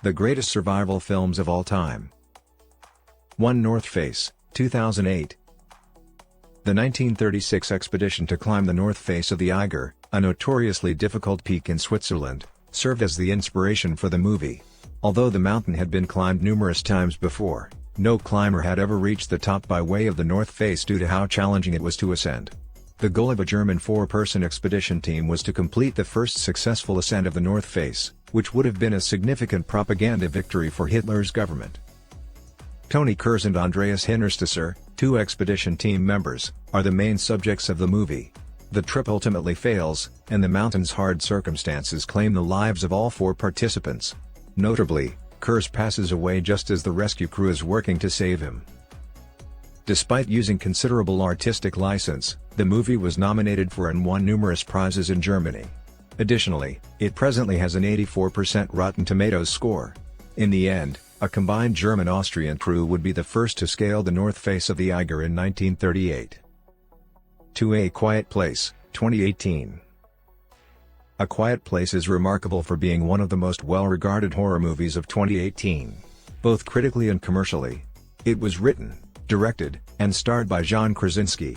The greatest survival films of all time. 1. North Face, 2008. The 1936 expedition to climb the north face of the Eiger, a notoriously difficult peak in Switzerland, served as the inspiration for the movie. Although the mountain had been climbed numerous times before, no climber had ever reached the top by way of the north face due to how challenging it was to ascend. The goal of a German 4-person expedition team was to complete the first successful ascent of the north face, which would have been a significant propaganda victory for Hitler's government. Tony Kurz and Andreas Hintersteisser, 2 expedition team members, are the main subjects of the movie. The trip ultimately fails, and the mountain's hard circumstances claim the lives of all 4 participants. Notably, Kurz passes away just as the rescue crew is working to save him. Despite using considerable artistic license, the movie was nominated for and won numerous prizes in Germany. Additionally, it presently has an 84% Rotten Tomatoes score. In the end, a combined German-Austrian crew would be the first to scale the north face of the Eiger in 1938. 2. A Quiet Place, 2018. A Quiet Place is remarkable for being one of the most well-regarded horror movies of 2018, both critically and commercially. It was written, directed, and starred by John Krasinski.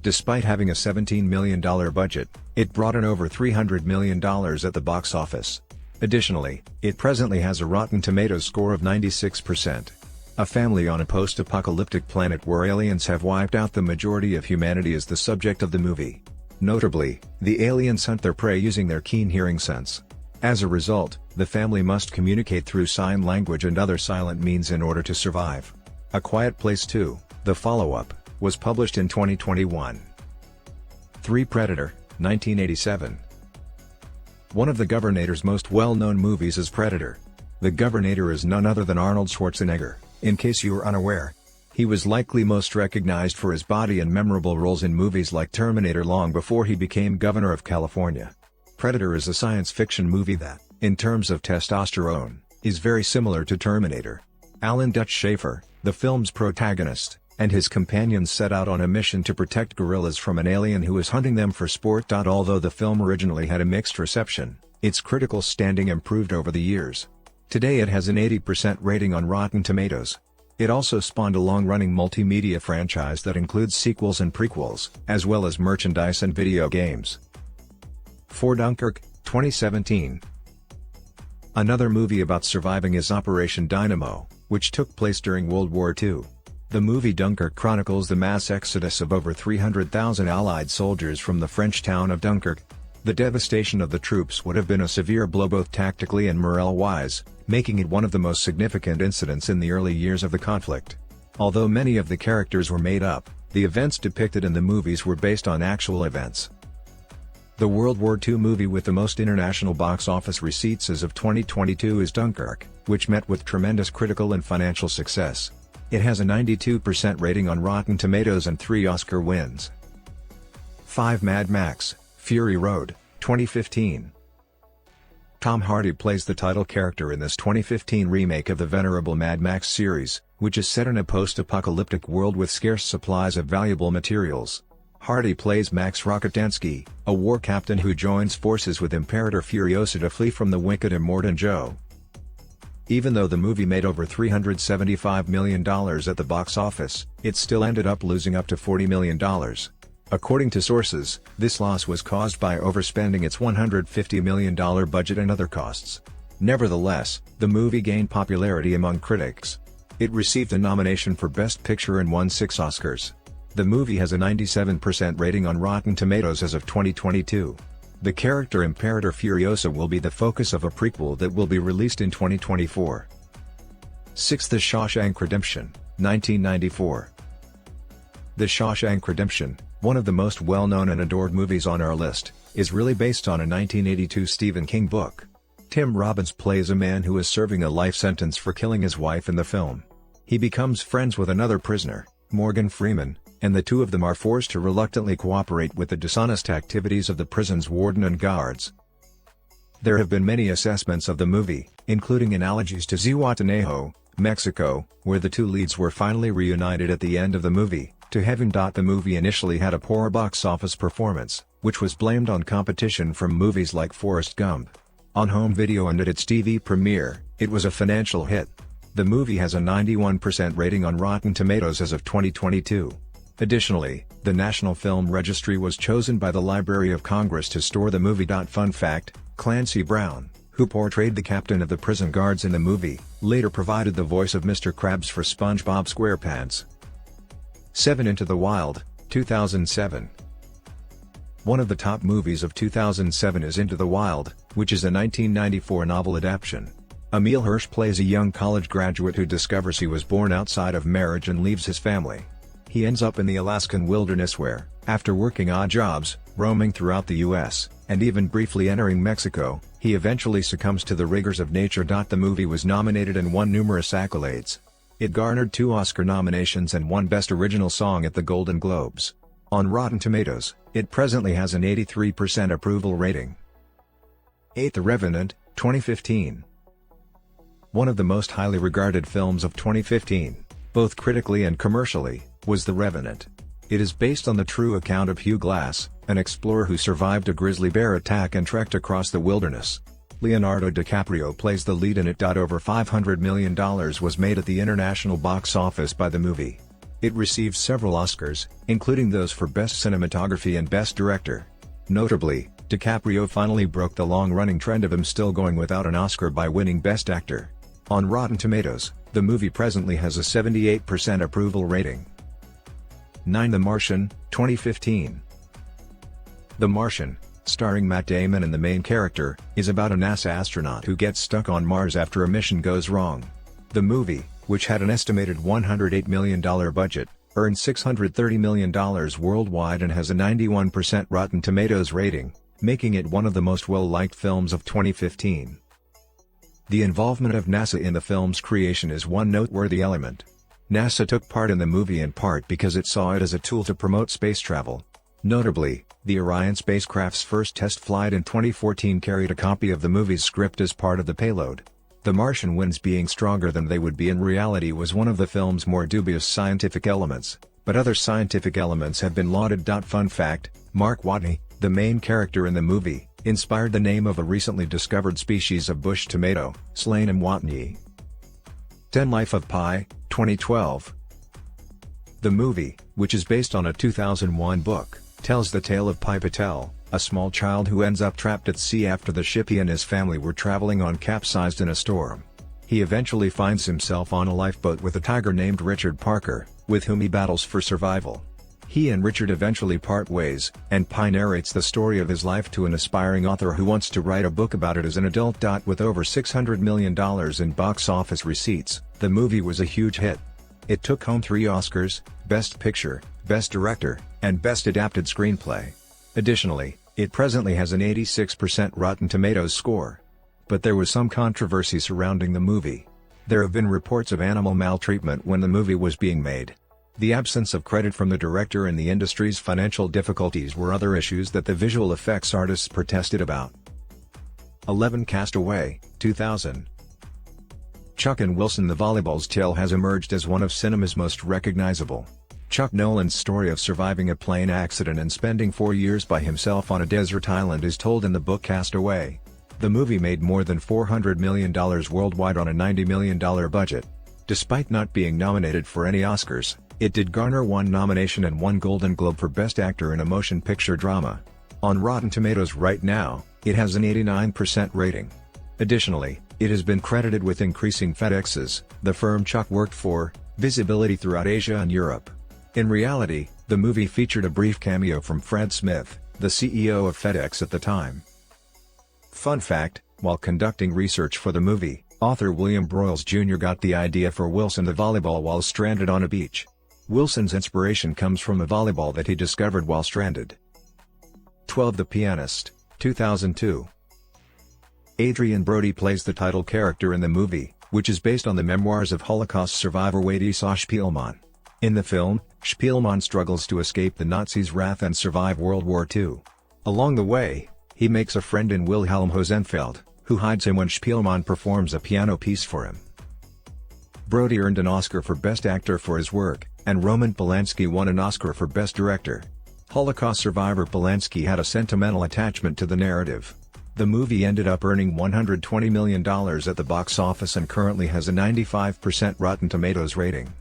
Despite having a $17 million budget, it brought in over $300 million at the box office. Additionally, it presently has a Rotten Tomatoes score of 96%. A family on a post-apocalyptic planet where aliens have wiped out the majority of humanity is the subject of the movie. Notably, the aliens hunt their prey using their keen hearing sense. As a result, the family must communicate through sign language and other silent means in order to survive. A Quiet Place 2, the follow-up, was published in 2021. 3. Predator, 1987. One of the Governator's most well-known movies is Predator. The Governator is none other than Arnold Schwarzenegger, in case you were unaware. He was likely most recognized for his body and memorable roles in movies like Terminator long before he became Governor of California. Predator is a science fiction movie that, in terms of testosterone, is very similar to Terminator. Alan Dutch Schaefer, the film's protagonist, and his companions set out on a mission to protect gorillas from an alien who is hunting them for sport. Although the film originally had a mixed reception, its critical standing improved over the years. Today it has an 80% rating on Rotten Tomatoes. It also spawned a long-running multimedia franchise that includes sequels and prequels, as well as merchandise and video games. 4. Dunkirk, 2017. Another movie about surviving is Operation Dynamo, which took place during World War II. The movie Dunkirk chronicles the mass exodus of over 300,000 Allied soldiers from the French town of Dunkirk. The devastation of the troops would have been a severe blow both tactically and morale-wise, making it one of the most significant incidents in the early years of the conflict. Although many of the characters were made up, the events depicted in the movies were based on actual events. The World War II movie with the most international box office receipts as of 2022 is Dunkirk, which met with tremendous critical and financial success. It has a 92% rating on Rotten Tomatoes and 3 Oscar wins. 5. Mad Max, Fury Road, 2015. Tom Hardy plays the title character in this 2015 remake of the venerable Mad Max series, which is set in a post-apocalyptic world with scarce supplies of valuable materials. Hardy plays Max Rockatansky, a war captain who joins forces with Imperator Furiosa to flee from the wicked Immortan Joe. Even though the movie made over $375 million at the box office, it still ended up losing up to $40 million. According to sources, this loss was caused by overspending its $150 million budget and other costs. Nevertheless, the movie gained popularity among critics. It received a nomination for Best Picture and won 6 Oscars. The movie has a 97% rating on Rotten Tomatoes as of 2022. The character Imperator Furiosa will be the focus of a prequel that will be released in 2024. 6. The Shawshank Redemption, 1994. The Shawshank Redemption, one of the most well-known and adored movies on our list, is really based on a 1982 Stephen King book. Tim Robbins plays a man who is serving a life sentence for killing his wife in the film. He becomes friends with another prisoner, Morgan Freeman, and the two of them are forced to reluctantly cooperate with the dishonest activities of the prison's warden and guards. There have been many assessments of the movie, including analogies to Zihuatanejo, Mexico, where the two leads were finally reunited at the end of the movie, to heaven. The movie initially had a poor box office performance, which was blamed on competition from movies like Forrest Gump. On home video and at its TV premiere, It was a financial hit. The movie has a 91% rating on Rotten Tomatoes as of 2022. Additionally, the National Film Registry was chosen by the Library of Congress to store the movie. Fun fact, Clancy Brown, who portrayed the captain of the prison guards in the movie, later provided the voice of Mr. Krabs for SpongeBob SquarePants. 7 Into the Wild, 2007. One of the top movies of 2007 is Into the Wild, which is a 1994 novel adaptation. Emile Hirsch plays a young college graduate who discovers he was born outside of marriage and leaves his family. He ends up in the Alaskan wilderness where, after working odd jobs, roaming throughout the US, and even briefly entering Mexico, he eventually succumbs to the rigors of nature. The movie was nominated and won numerous accolades. It garnered 2 Oscar nominations and won Best Original Song at the Golden Globes. On Rotten Tomatoes, it presently has an 83% approval rating. 8. The Revenant, 2015. One of the most highly regarded films of 2015, both critically and commercially, was The Revenant. It is based on the true account of Hugh Glass, an explorer who survived a grizzly bear attack and trekked across the wilderness. Leonardo DiCaprio plays the lead in it. Over $500 million was made at the international box office by the movie. It received several Oscars, including those for Best Cinematography and Best Director. Notably, DiCaprio finally broke the long-running trend of him still going without an Oscar by winning Best Actor. On Rotten Tomatoes, the movie presently has a 78% approval rating. 9. The Martian, 2015. The Martian, starring Matt Damon and the main character, is about a NASA astronaut who gets stuck on Mars after a mission goes wrong. The movie, which had an estimated $108 million budget, earned $630 million worldwide and has a 91% Rotten Tomatoes rating, making it one of the most well-liked films of 2015. The involvement of NASA in the film's creation is one noteworthy element. NASA took part in the movie in part because it saw it as a tool to promote space travel. Notably, the Orion spacecraft's first test flight in 2014 carried a copy of the movie's script as part of the payload. The Martian winds being stronger than they would be in reality was one of the film's more dubious scientific elements, but other scientific elements have been lauded. Fun fact, Mark Watney, the main character in the movie, inspired the name of a recently discovered species of bush tomato, Solanum watneyi. 10. Life of Pi, 2012. The movie, which is based on a 2001 book, tells the tale of Pi Patel, a small child who ends up trapped at sea after the ship he and his family were traveling on capsized in a storm. He eventually finds himself on a lifeboat with a tiger named Richard Parker, with whom he battles for survival. He and Richard eventually part ways, and Pi narrates the story of his life to an aspiring author who wants to write a book about it as an adult. With over $600 million in box office receipts, the movie was a huge hit. It took home 3 Oscars, Best Picture, Best Director, and Best Adapted Screenplay. Additionally, it presently has an 86% Rotten Tomatoes score. But there was some controversy surrounding the movie. There have been reports of animal maltreatment when the movie was being made. The absence of credit from the director and the industry's financial difficulties were other issues that the visual effects artists protested about. 11. Cast Away, 2000. Chuck and Wilson. The volleyball's tale has emerged as one of cinema's most recognizable. Chuck Nolan's story of surviving a plane accident and spending 4 years by himself on a desert island is told in the book Cast Away. The movie made more than $400 million worldwide on a $90 million budget. Despite not being nominated for any Oscars, it did garner 1 nomination and 1 Golden Globe for Best Actor in a Motion Picture Drama. On Rotten Tomatoes right now, it has an 89% rating. Additionally, it has been credited with increasing FedEx's, the firm Chuck worked for, visibility throughout Asia and Europe. In reality, the movie featured a brief cameo from Fred Smith, the CEO of FedEx at the time. Fun fact, while conducting research for the movie, author William Broyles Jr. got the idea for Wilson the volleyball while stranded on a beach. Wilson's inspiration comes from a volleyball that he discovered while stranded. 12. The Pianist, 2002. Adrien Brody plays the title character in the movie, which is based on the memoirs of Holocaust survivor Władysław Szpilman. In the film, Szpilman struggles to escape the Nazis' wrath and survive World War II. Along the way, he makes a friend in Wilhelm Hosenfeld, who hides him when Szpilman performs a piano piece for him. Brody earned an Oscar for Best Actor for his work, and Roman Polanski won an Oscar for Best Director. Holocaust survivor Polanski had a sentimental attachment to the narrative. The movie ended up earning $120 million at the box office and currently has a 95% Rotten Tomatoes rating.